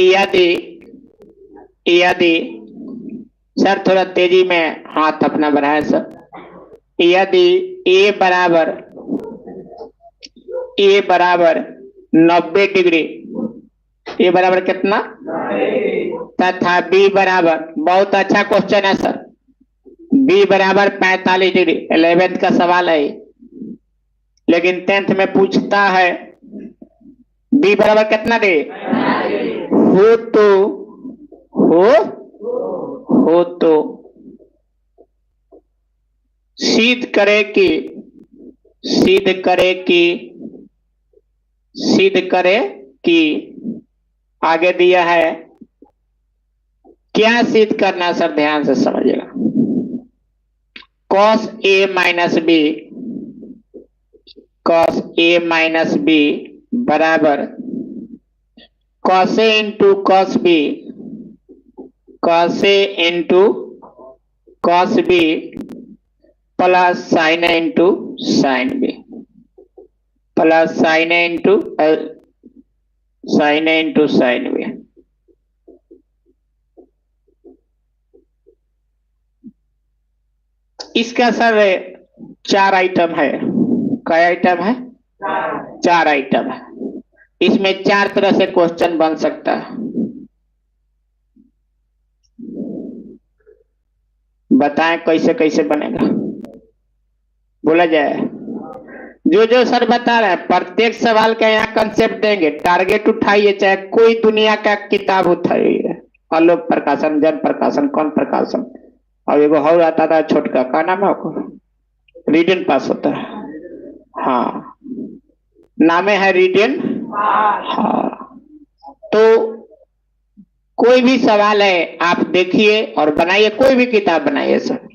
यदि यदि सर थोड़ा तेजी में हाथ अपना बढ़ाए सर। यदि ए बराबर 90 डिग्री, ए बराबर कितना तथा बी बराबर, बहुत अच्छा क्वेश्चन है सर, बी बराबर 45 डिग्री, 11th का सवाल है लेकिन 10th में पूछता है बी बराबर कितना दे हो तो सिद्ध करे कि आगे दिया है, क्या सिद्ध करना सर, ध्यान से समझिएगा। cos a माइनस बी बराबर cos a into cos b plus sin a into sin b plus sin a into sin b। इसका सर 4 आइटम है। क्या आइटम है? 4 आइटम है। इसमें 4 तरह से क्वेश्चन बन सकता है। बताएं कैसे कैसे बनेगा, बोला जाए। जो सर बता रहे हैं प्रत्येक सवाल का यहाँ कंसेप्ट देंगे। टारगेट उठाइए, चाहे कोई दुनिया का किताब उठाइए, आलोक प्रकाशन, जन प्रकाशन, कौन प्रकाशन, और एगो और आता था छोटका, का नाम है आपको, रीडन पास होता है। हाँ, नामे है रीडन। हाँ, तो कोई भी सवाल है आप देखिए और बनाइए, कोई भी किताब बनाइए सर।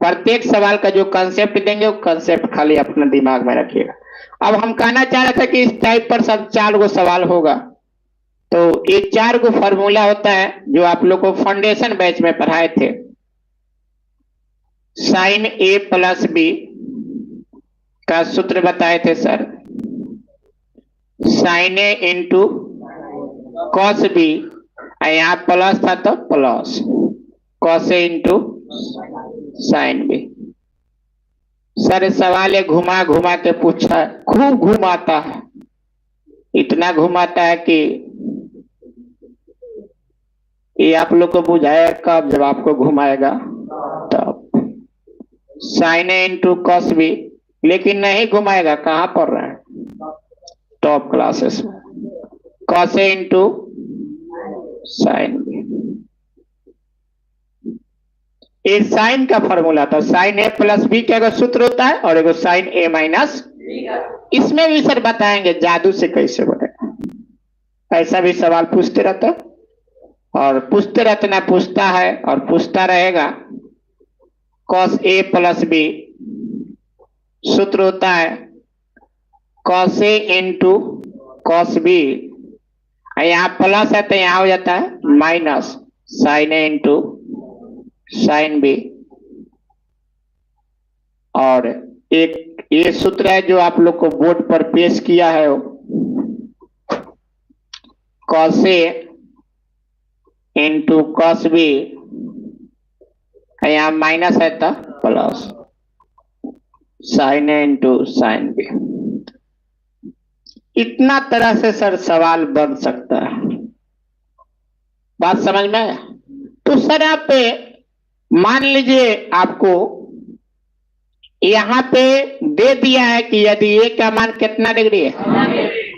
प्रत्येक सवाल का जो कंसेप्ट देंगे वो कंसेप्ट खाली अपने दिमाग में रखिएगा। अब हम कहना चाह रहे थे कि इस टाइप पर सब 4 गो सवाल होगा, तो ये 4 गो फॉर्मूला होता है जो आप लोग को फाउंडेशन बैच में पढ़ाए थे। साइन ए प्लस बी का सूत्र बताए थे sir, sign A into cos B, यहाँ प्लस था तो plus cos A into sine B. Sir सवाल ये घुमा घुमा के पूछा है, खूब घुमाता है, इतना घुमाता है कि ये आप लोग को बुझाएगा कब, जब आपको घुमाएगा तब। Sign A into cos B, लेकिन नहीं घुमाएगा, कहां पढ़ रहे हैं टॉप क्लासेस में। Cos A into sine B, ये साइन का फॉर्मूला था। साइन ए प्लस बी का एगो सूत्र होता है और एगो साइन ए माइनस। इसमें भी सर बताएंगे जादू से कैसे बनेगा। ऐसा भी सवाल पूछते रहता है और पूछते रहते ना, पूछता है और पूछता रहेगा। कॉस ए प्लस बी सूत्र होता है cos A into cos B, यहाँ प्लस है तो यहाँ हो जाता है minus sign A into sine B. और एक ये सूत्र है जो आप लोग को बोर्ड पर पेश किया है, cos A into cos B, यहाँ माइनस है तो plus sign A into sine B. इतना तरह से सर सवाल बन सकता है, बात समझ में आया? तो सर आप मान लीजिए आपको यहाँ पे दे दिया है कि यदि ए का मान कितना डिग्री है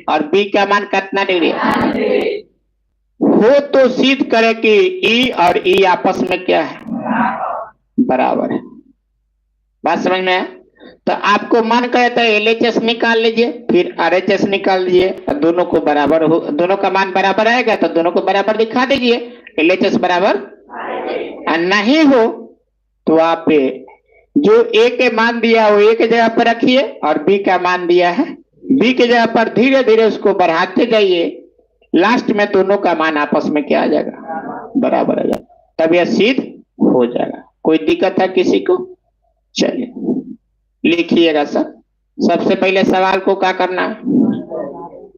और बी का मान कितना डिग्री है, हो तो सिद्ध करे कि ई और ई आपस में क्या है, बराबर है। बात समझ में आया? तो आपको मन करे तो LHS निकाल लीजिए, फिर RHS निकाल लीजिए, दोनों को बराबर हो, दोनों का मान बराबर आएगा तो दोनों को बराबर दिखा दीजिए, LHS बराबर। और नहीं हो तो आप जो ए के मान दिया वो ए के जगह पर रखिए और बी का मान दिया है बी के जगह पर धीरे धीरे उसको बढ़ाते जाइए, लास्ट में दोनों का मान आपस में क्या आ जाएगा, बराबर आ जाएगा, तब यह सिद्ध हो जाएगा। कोई दिक्कत है किसी को? चलिए लिखिएगा सर। सबसे पहले सवाल को क्या करना है,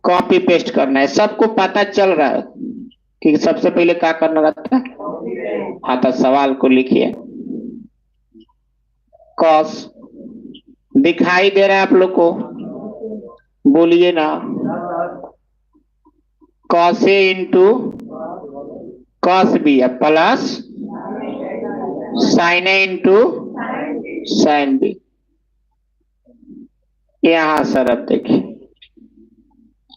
कॉपी पेस्ट करना है। सबको पता चल रहा है कि सबसे पहले क्या करना रहता है? हाँ, तो सवाल को लिखिए। कॉस दिखाई दे रहा है आप लोग को? बोलिए ना। Cos A into cos B है plus sign A into sine B. यहां सर अब देखिए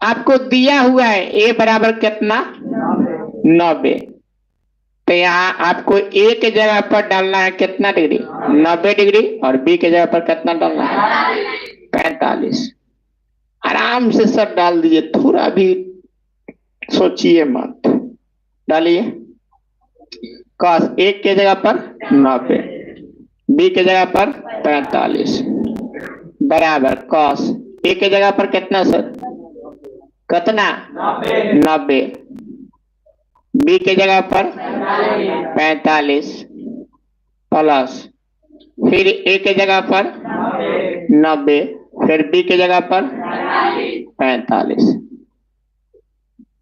आपको दिया हुआ है ए बराबर कितना? 90। तो यहाँ आपको ए के जगह पर डालना है कितना डिग्री? 90 डिग्री। और बी के जगह पर कितना डालना है? 45। आराम से सर डाल दीजिए, थोड़ा भी सोचिए मत, डालिए। कॉस एक के जगह पर 90, बी के जगह पर 45 बराबर कॉस ए के जगह पर कितना सर? कितना? 90। बी के जगह पर 45 प्लस फिर ए के जगह पर 90, फिर बी के जगह पर 45।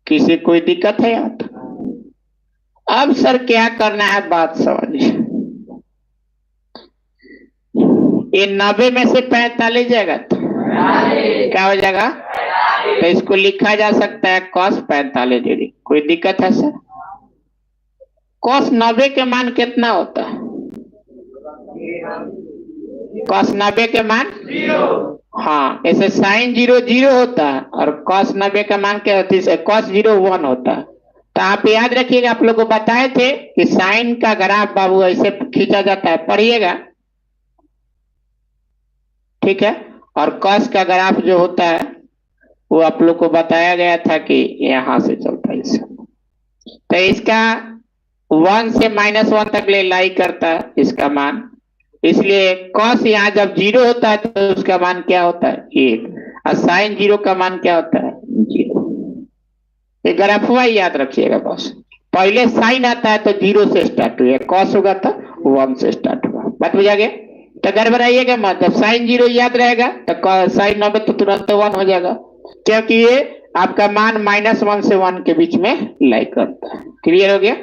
किसी कोई दिक्कत है यहाँ तो? अब सर क्या करना है बात समझिए। ये 90 में से 45 जाएगा तो क्या हो जाएगा? तो इसको लिखा जा सकता है cos 45 डिग्री। कोई दिक्कत है सर? cos 90 के मान कितना होता है? cos 90 के मान? हाँ, ऐसे साइन 0 0 होता है और cos 90 का मान क्या होता है? cos 0 1 होता है। तो आप याद रखिएगा, आप लोग को बताए थे कि साइन का ग्राफ बाबू ऐसे खींचा जाता है, पढ़िएगा, ठीक है। और cos का ग्राफ जो होता है वो आप लोग को बताया गया था कि यहां से चलता है इसका। तो इसका 1 से -1 तक ले लाई करता है इसका मान, इसलिए cos यहाँ जब 0 होता है तो उसका मान क्या होता है? 1। और साइन 0 का मान क्या होता है? 0। ये ग्राफवा याद रखिएगा बस। पहले साइन आता है तो 0 से स्टार्ट हुआ, cos होगा तो 1 से स्टार्ट हुआ। बात बुझा गया? तो गड़बड़ाइएगा मत, जब साइन 0 याद रहेगा तो साइन 90 तो तुरंत 1 हो जाएगा, क्योंकि ये आपका मान -1 से 1 के बीच में लाई करता है। क्लियर हो गया?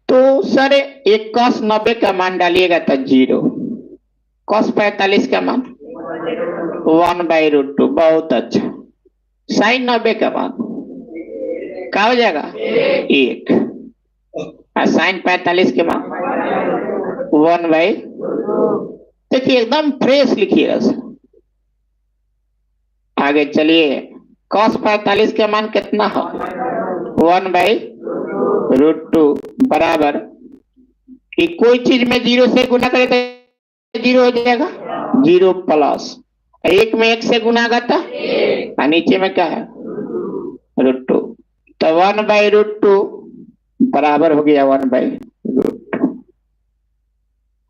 तो सर एक cos 90 का मान डालिएगा तो 0, cos 45 का मान 1/√2। बहुत अच्छा। साइन 90 का मान क्या हो जाएगा? 1। और साइन 45 के मान 1/। देखिए एकदम फ्रेश लिखिएगा सर। आगे चलिए, cos 45 का मान कितना हो? 1/√2 बराबर कि कोई चीज में 0 से गुना करे तो 0 हो जाएगा, 0 प्लस 1 में 1 से गुना करता और नीचे में क्या है? √2। तो 1/√2 बराबर हो गया 1/√2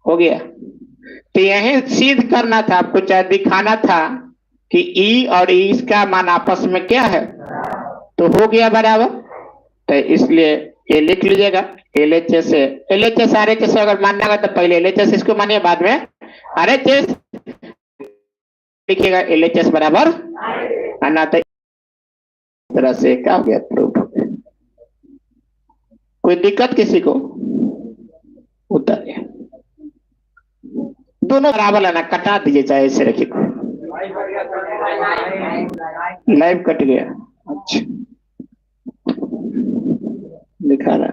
हो गया। तो यही सिद्ध करना था आपको, चाहे दिखाना था कि ई और ई इसका मान आपस में क्या है, तो हो गया बराबर। तो इसलिए ये लिख लीजिएगा LHS से LHS RHS अगर मानना है तो पहले LHS इसको मानिए, बाद में RHS लिखिएगा। LHS बराबर ना तो इस तरह से क्या हो गया? प्रूफ। कोई दिक्कत किसी को? उतर गया। दोनों बराबर लाना, कटा दीजिए चाहे ऐसे रखिए। लाइव कट गया। अच्छा, दिखा रहा है।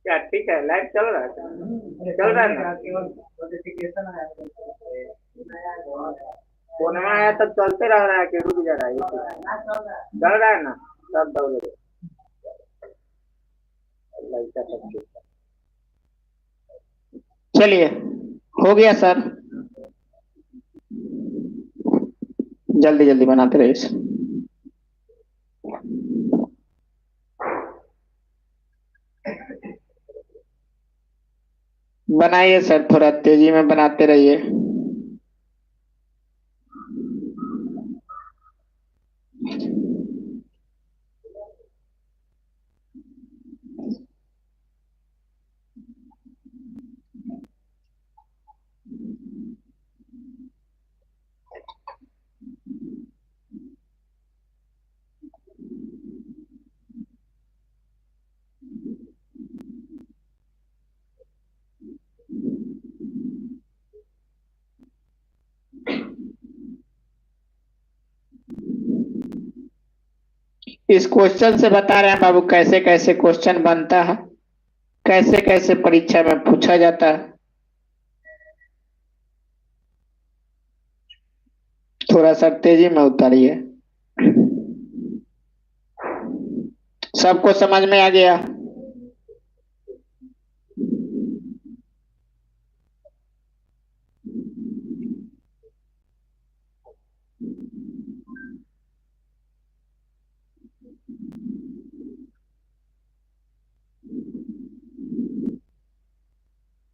क्या ठीक है? लाइव चल रहा है? चल रहा है ना? फोन आया तो चलते रह रहा है कि रुक जा रहा है? चल रहा है ना? सब दौड़े चलिए, हो गया सर। जल्दी जल्दी बनाते रहिए। बनाइए सर, थोड़ा तेजी में बनाते रहिए। इस क्वेश्चन से बता रहे हैं बाबू कैसे कैसे क्वेश्चन बनता है, कैसे कैसे परीक्षा में पूछा जाता है। थोड़ा सा तेजी में उतारिए। सबको समझ में आ गया?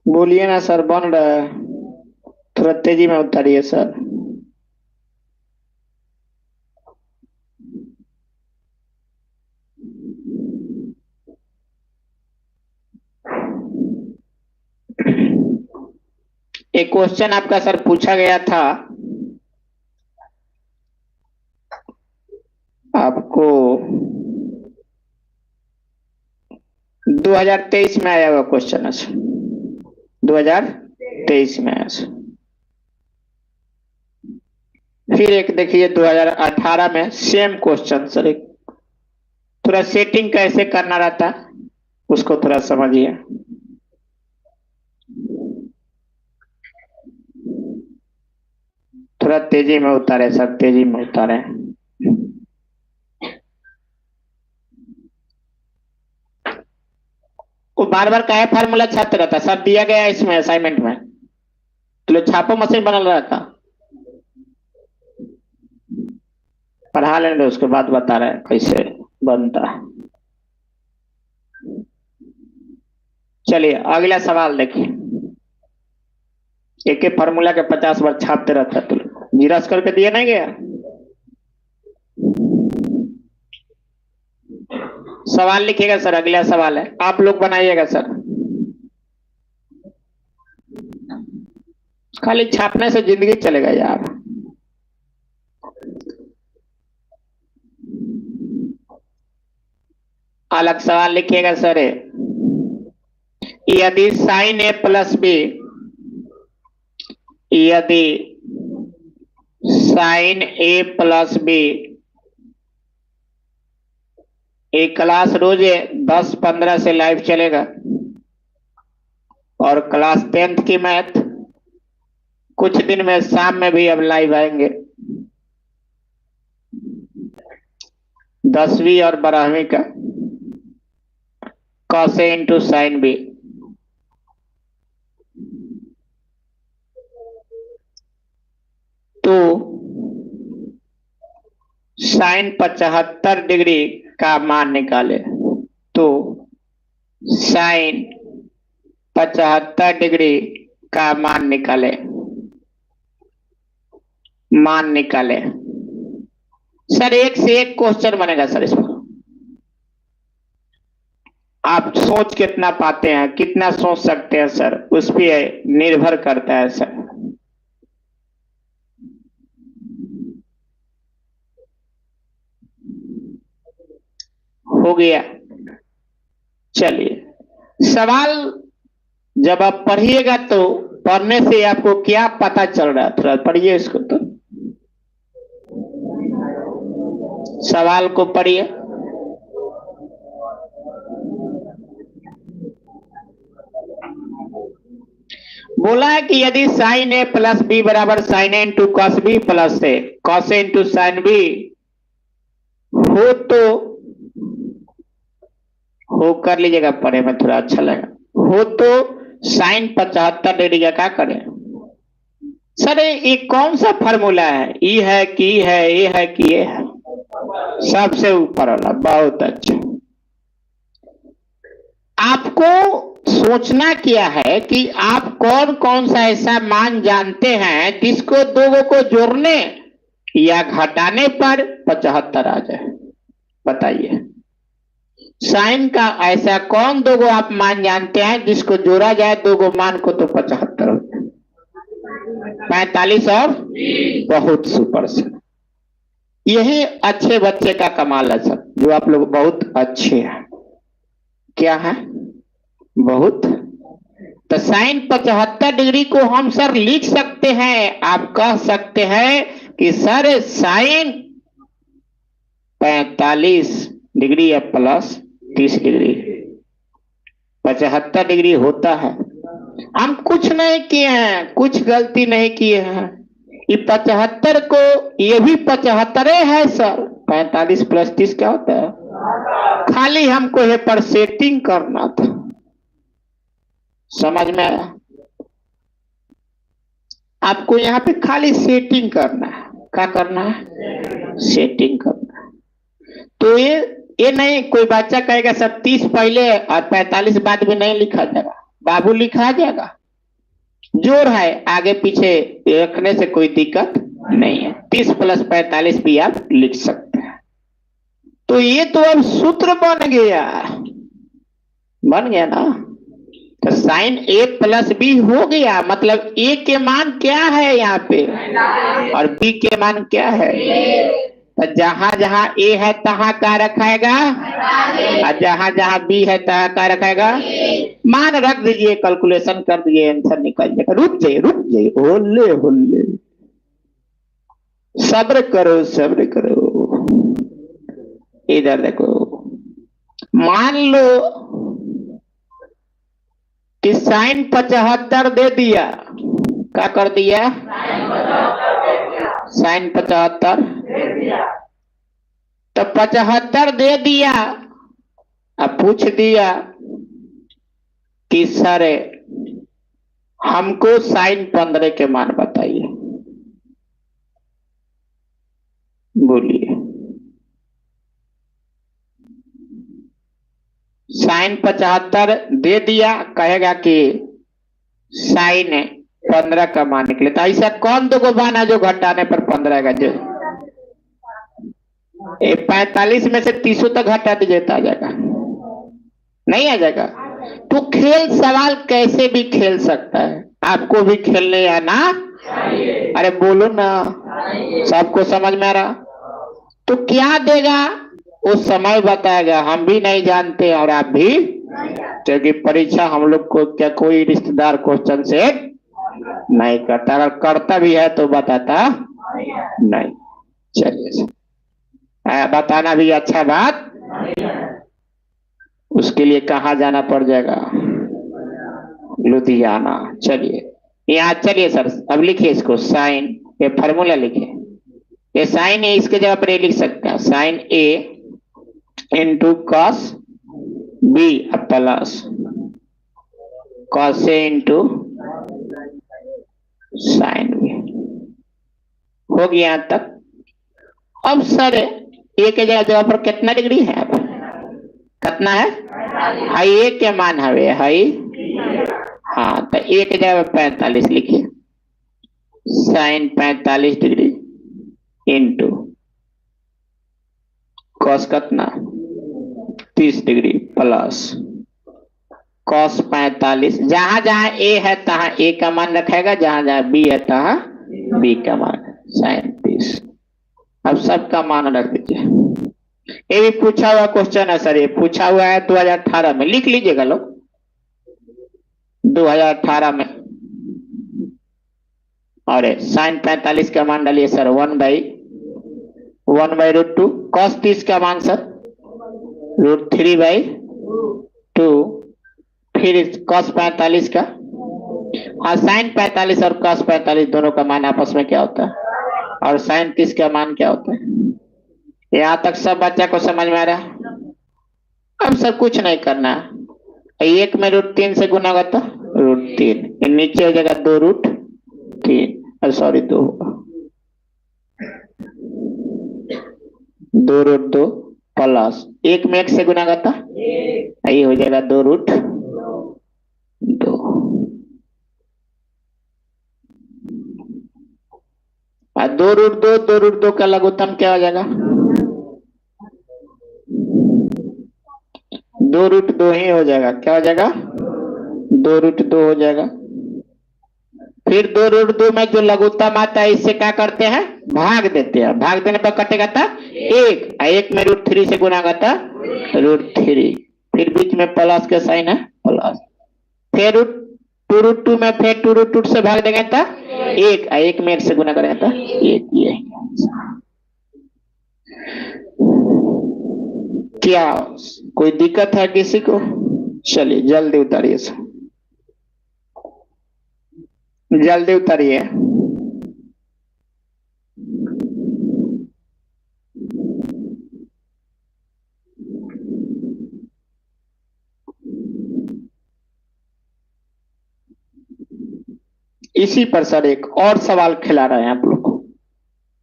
बोलिए ना सर, बन रहा है। थोड़ा तेजी में उतारिए सर। एक क्वेश्चन आपका सर पूछा गया था, आपको 2023 में आया हुआ क्वेश्चन है सर, 2023 में आया सर। फिर एक देखिए 2018 में सेम क्वेश्चन सर, एक थोड़ा सेटिंग कैसे करना रहता है उसको थोड़ा समझिए। थोड़ा तेजी में उतारे सर, तेजी में उतारे। वो बार बार क्या फार्मूला छापते रहता है सर, दिया गया है इसमें असाइनमेंट में, तो लो छापो मशीन बनल रहता। पढ़ा लेंगे उसके बाद बता रहे हैं कैसे बनता है। चलिए अगला सवाल देखिए। एक एक फार्मूला के 50 बार छापते रहता है, तो जीरास करके दिया नहीं गया। सवाल लिखिएगा सर, अगला सवाल है, आप लोग बनाइएगा सर। खाली छापने से जिंदगी चलेगा यार। अलग सवाल लिखिएगा सर। यदि साइन ए प्लस बी, यदि साइन ए प्लस बी, एक क्लास रोज 10-15 से लाइव चलेगा, और क्लास 10th की मैथ कुछ दिन में शाम में भी अब लाइव आएंगे। 10वीं और 12वीं का cos A into sine B, तो साइन 75 डिग्री का मान निकाले। तो साइन 75 डिग्री का मान निकाले, मान निकाले। सर एक से एक क्वेश्चन बनेगा सर इसमें, आप सोच कितना पाते हैं, कितना सोच सकते हैं सर, उस पर निर्भर करता है सर। हो गया। चलिए सवाल जब आप पढ़िएगा तो पढ़ने से आपको क्या पता चल रहा है, थोड़ा पढ़िए इसको तो, सवाल को पढ़िए। बोला है कि यदि साइन ए प्लस बी बराबर sign A into cos B plus A, cos A into sine B हो, तो हो कर लीजिएगा, पढ़े में थोड़ा अच्छा लगा। हो तो साइन 75 डिग्री का क्या करें सर? ये कौन सा फार्मूला है? ई है कि है, ये है कि ये है? सबसे ऊपर वाला। बहुत अच्छा। आपको सोचना क्या है कि आप कौन कौन सा ऐसा मान जानते हैं जिसको दो को जोड़ने या घटाने पर 75 आ जाए। बताइए, साइन का ऐसा कौन दो आप मान जानते हैं जिसको जोड़ा जाए दो मान को तो 75 हो जाए। 45 और बहुत सुपर सर, यही अच्छे बच्चे का कमाल है सर, जो आप लोग बहुत अच्छे हैं। क्या है बहुत, तो साइन 75 डिग्री को हम सर लिख सकते हैं। आप कह सकते हैं कि सर साइन 45 डिग्री या प्लस 30 डिग्री 75 डिग्री होता है। हम कुछ नहीं किए हैं, कुछ गलती नहीं किए हैं। ये 75 को ये भी 75 है सर। 45 प्लस 30 क्या होता है? खाली हमको ये पर सेटिंग करना था। समझ में आया? आपको यहाँ पे खाली सेटिंग करना है। क्या करना है? सेटिंग करना है। तो ये नहीं कोई बच्चा कहेगा सब 30 पहले और 45 बाद में नहीं लिखा जाएगा। बाबू लिखा जाएगा, जोड़ है, आगे पीछे रखने से कोई दिक्कत नहीं है। 30 प्लस 45 भी आप लिख सकते हैं। तो ये तो अब सूत्र बन गया ना। तो साइन ए प्लस बी हो गया, मतलब ए के मान क्या है यहाँ पे और बी के मान क्या है। तो जहां जहां ए है तहां का रखाएगा और जहां जहां बी है तहां का रखाएगा। मान रख दीजिए, कैलकुलेशन कर दिए, आंसर निकल जाएगा। रुक जाइए, होले होले, सब्र करो सब्र करो। इधर देखो, मान लो कि साइन 75 दे दिया। क्या कर दिया? साइन 75 तो 75 दे दिया। अब पूछ दिया कि सर हमको साइन 15 के मान बताइए। बोलिए, साइन 75 दे दिया, कहेगा कि साइन 15 का मान निकले। तो ऐसा कौन दो मान है जो घटाने पर 15 का? जो 45 में से 30 तक घटा दीजिए तो आ जाएगा, नहीं आ जाएगा। तो खेल सवाल कैसे भी खेल सकता है, आपको भी खेलने आना। अरे बोलो ना, सबको समझ में आ रहा? तो क्या देगा वो समय बताएगा, हम भी नहीं जानते और आप भी, क्योंकि परीक्षा हम लोग को क्या कोई रिश्तेदार क्वेश्चन से नहीं करता, अगर करता भी है तो बताता नहीं। चलिए, बताना भी अच्छा बात, उसके लिए कहाँ जाना पड़ जाएगा? लुधियाना। चलिए यहाँ, चलिए सर अब लिखिए इसको, साइन, ये फार्मूला लिखिए। ये साइन ए, इसके जगह पर ये लिख सकते हैं sine A into cos B plus cos A into sine B. हो गया यहाँ तक। अब सर ए के जगह पर कितना डिग्री है? अब कितना है? हाई ए के मान है हाई, हाँ, तो ए के जगह 45 लिखिए। साइन 45 डिग्री इंटू कॉस कितना 30 डिग्री प्लस कॉस 45। जहां जहां ए है तहां ए का मान रखेगा, जहां जहां बी है तहां बी का मान, साइन 30। अब सबका मान रख दीजिए। ये भी पूछा हुआ क्वेश्चन है सर, ये पूछा हुआ है 2018 में, लिख लीजिएगा लोग। 2018 में, और साइन 45 का मान डालिए सर 1/√2। कॉस 30 का मान सर √3/2। फिर कॉस 45 का, हाँ, साइन 45 और कॉस 45 दोनों का मान आपस में क्या होता है, और साइन 30 का मान क्या होता है। यहाँ तक सब बच्चा को समझ में आ रहा है? अब सब कुछ नहीं करना है, 1 में √3 से गुना होगा तो √3, नीचे हो जाएगा 2√3, सॉरी 2 √2 प्लस एक में एक से गुना करता, ये हो जाएगा 2√2। और 2√2 का लघुत्तम क्या हो जाएगा? 2√2 ही हो जाएगा। क्या हो जाएगा? 2√2 हो जाएगा। फिर 2√2 में जो लघुत्तम आता है इससे क्या करते हैं? भाग देते हैं। भाग देने पर कटेगा था 1, 1 में √3 से गुना करता √3। फिर बीच में प्लस के साइन है, प्लस। फिर 2√2 में फिर 2√2 से भाग देंगे था 1, 1 में 1 से गुना करेंगे था 1। ये क्या कोई दिक्कत है किसी को? चलिए जल्दी उतारिए सर, जल्दी उतारिए। इसी पर सर एक और सवाल खिला रहे हैं आप लोग को।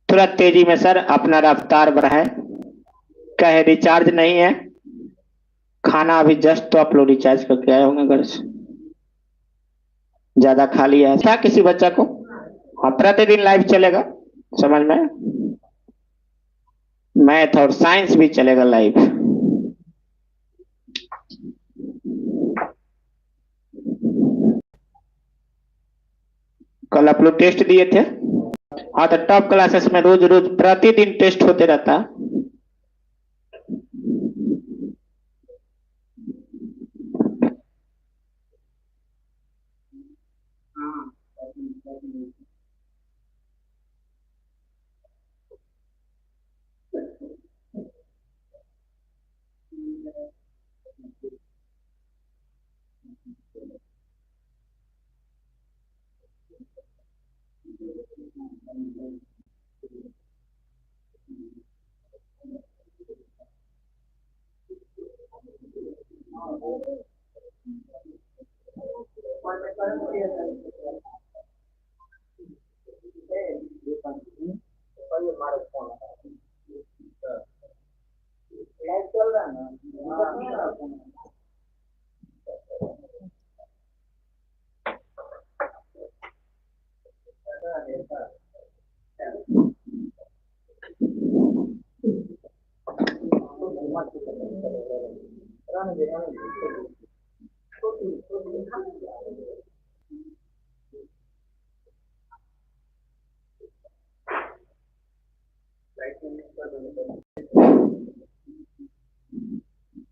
थोड़ा तेजी में सर अपना रफ्तार बढ़ाए। कहे रिचार्ज नहीं है, खाना अभी जस्ट तो आप लोग रिचार्ज करके आए होंगे घर से, ज्यादा खा लिया है क्या किसी बच्चा को? हाँ, प्रतिदिन लाइव चलेगा, समझ में? मैथ और साइंस भी चलेगा लाइव। कल आप लोग टेस्ट दिए थे? हाँ, तो टॉप क्लासेस में रोज रोज प्रतिदिन टेस्ट होते रहता।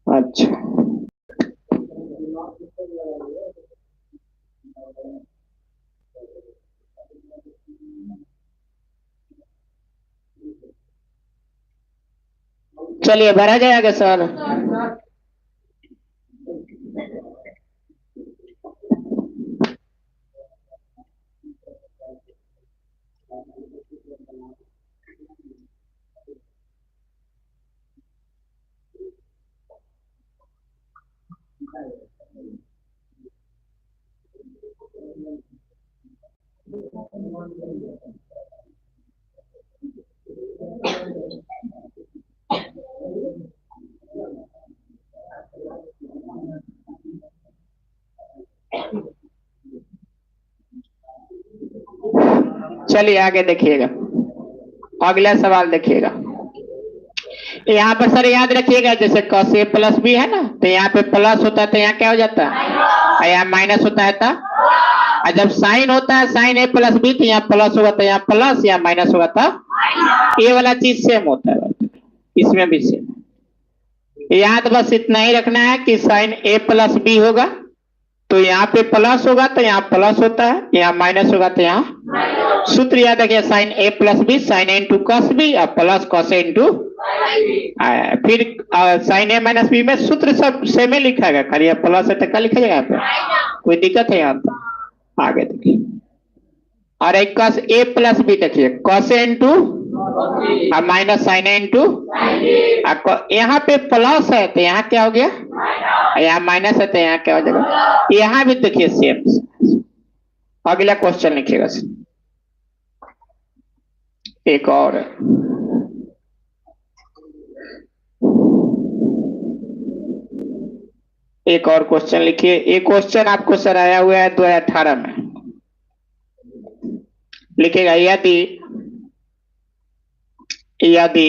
अच्छा, चलिए भरा जाएगा सर। चलिए आगे देखिएगा, अगला सवाल देखिएगा। यहाँ पर सर याद रखिएगा, जैसे cos a प्लस बी है ना, तो यहाँ पे प्लस होता है तो यहाँ क्या हो जाता है? और यहाँ माइनस होता है था। और जब साइन होता है साइन a प्लस बी, तो यहाँ प्लस होगा तो यहाँ प्लस, या माइनस होगा था। ये वाला चीज सेम होता है, इसमें भी सेम। याद बस इतना ही रखना है कि साइन a प्लस बी होगा तो यहाँ पे प्लस होगा तो यहाँ प्लस होता है, यहाँ माइनस होगा तो यहाँ। सूत्र याद रखिए, sine a plus b sine a into cos b और प्लस कॉस a इंटू। फिर साइन a माइनस बी में सूत्र सब सेम ही लिखा गया, खाली प्लस है तो क्या लिखा जाएगा यहाँ पे? कोई दिक्कत है यहाँ पे? आगे देखिए, और एक कॉस a प्लस बी देखिए, कॉस a इंटू और माइनस साइन a इंटू। यहाँ पे प्लस है तो यहाँ क्या हो गया? यहाँ माइनस है तो यहाँ क्या हो जाएगा? यहाँ भी देखिए सेम। अगला क्वेश्चन लिखिएगा एक और। एक और क्वेश्चन लिखिए। एक क्वेश्चन आपको सर आया हुआ है 2018 में। लिखेगा यदि यदि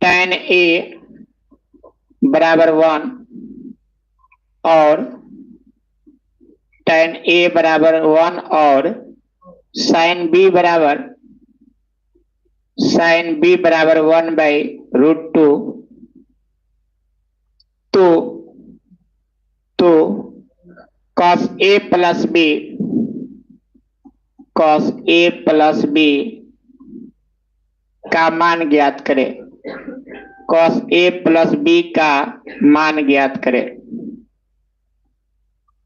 tan A बराबर 1 और tan A बराबर 1 और sin B बराबर 1/√2 तो cos A प्लस B का मान ज्ञात करें। cos A प्लस B का मान ज्ञात करें।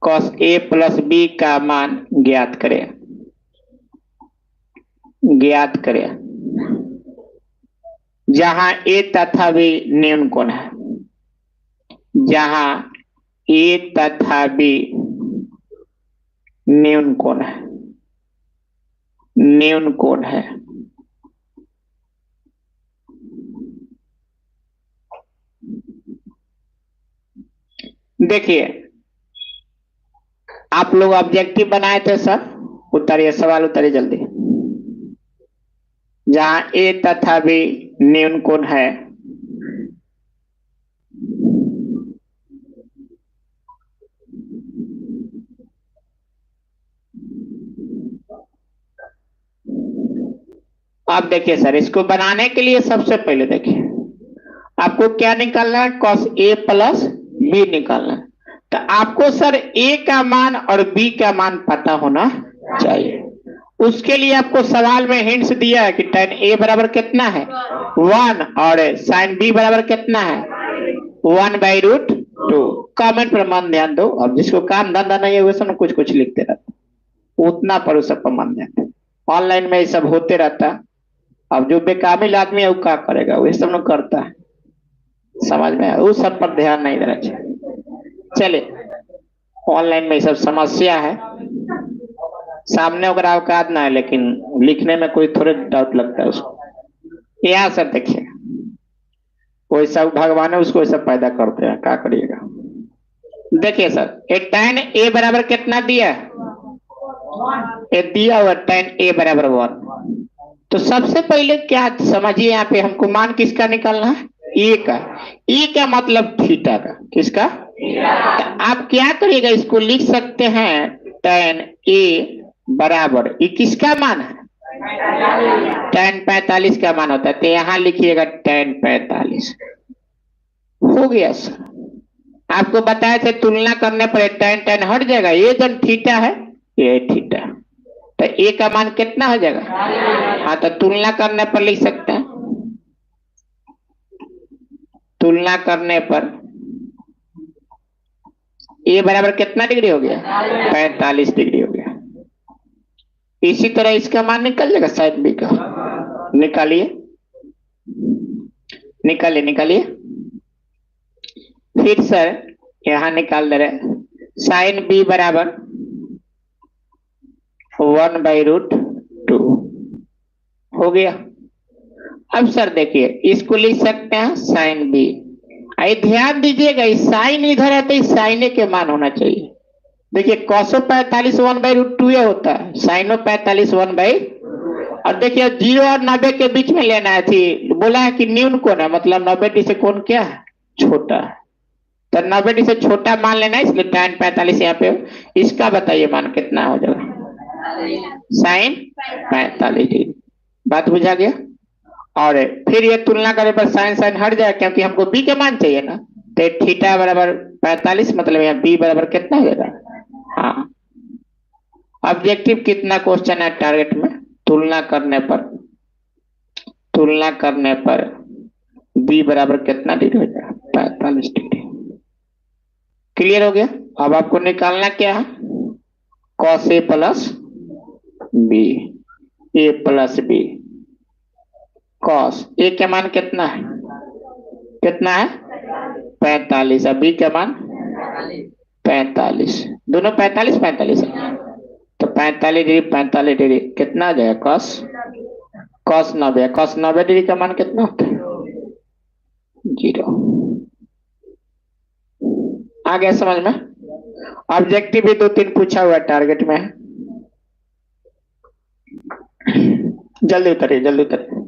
cos A प्लस B का मान ज्ञात करें जहां A तथा B न्यून कोण है। जहां A तथा B न्यून कोण है। देखिए आप लोग ऑब्जेक्टिव बनाए थे सर, उतारिए सवाल, उतारिए जल्दी। जहां A तथा B न्यून कोण है, अब देखिए सर, इसको बनाने के लिए सबसे पहले देखिए आपको क्या निकालना है, cos A प्लस B निकालना है। तो आपको सर A का मान और B का मान पता होना चाहिए। उसके लिए आपको सवाल में हिंट्स दिया है कि tan A बराबर कितना है 1 और sin B बराबर कितना है 1/√2। कमेंट पर मन ध्यान दो। अब जिसको काम धंधा नहीं है वो सब कुछ कुछ लिखते रहते, उतना पर उस सब पर मन ध्यान दो। ऑनलाइन में ये सब होते रहता है। अब जो बेकाबिल आदमी है वो क्या करेगा, वो सब लोग करता है, समझ में है, उस सब पर ध्यान नहीं देना चाहिए। चलिए, ऑनलाइन में ये सब समस्या है, सामने अगर औकात ना है, लेकिन लिखने में कोई थोड़े डाउट लगता है उसको। यहाँ सर देखिए, कोई सब भगवान है उसको सब पैदा करते हैं, क्या करिएगा। देखिए सर, एक tan A बराबर कितना दिया है, ये दिया हुआ tan A बराबर 1। तो सबसे पहले क्या समझिए, यहाँ पे हमको मान किसका निकालना है, ए का। ए का मतलब थीटा का, किसका। तो आप क्या करिएगा, इसको लिख सकते हैं tan A बराबर, ये किसका मान है, tan 45 का मान होता है। तो यहां लिखिएगा tan 45। हो गया सर। आपको बताया थे तुलना करने पर tan हट जाएगा, ये जब थीटा है ये थीटा, तो ए का मान कितना हो जाएगा। हाँ, तो तुलना करने पर लिख सकते हैं, तुलना करने पर ए बराबर कितना डिग्री हो गया 45 डिग्री हो गया। इसी तरह इसका मान निकल जाएगा साइन बी का। निकालिए निकालिए। फिर सर यहां निकाल दे रहे, साइन बी बराबर 1/√2 हो गया। अब सर देखिए, इसको लिख सकते हैं साइन बी। आई ध्यान दीजिएगा, साइन इधर है तो साइन के मान होना चाहिए। देखिए कॉसो 45 1/√2 होता है, साइनो 45 1/, और देखिए 0 और 90 के बीच में लेना है थी, बोला है कि न्यून कोण है, मतलब 90 डिग्री से कोण क्या है, छोटा है। तो 90 डिग्री से छोटा मान लेना है, इसलिए tan 45 यहाँ पे। इसका बताइए मान कितना हो जाएगा, साइन 45 डिग्री। बात बुझा गया। और फिर ये तुलना करे पर साइन साइन हट जाए, क्योंकि हमको बी का मान चाहिए ना। तो थीटा बराबर 45, मतलब यहाँ बी बराबर कितना हो जाएगा। हाँ, ऑब्जेक्टिव कितना क्वेश्चन है टारगेट में, तुलना करने पर बी बराबर कितना डिग्री हो जाएगा 45 डिग्री। क्लियर हो गया। अब आपको निकालना क्या है, cos A plus b, A plus b. cos A का मान कितना है 45, और बी का मान 45, दोनों 45 45 है। तो 45 डिग्री कितना आ जाएगा, cos 90 डिग्री का मान कितना होता है 0। आ गया समझ में? ऑब्जेक्टिव भी दो तीन पूछा हुआ है टारगेट में। जल्दी उतरिए, जल्दी उतरिए।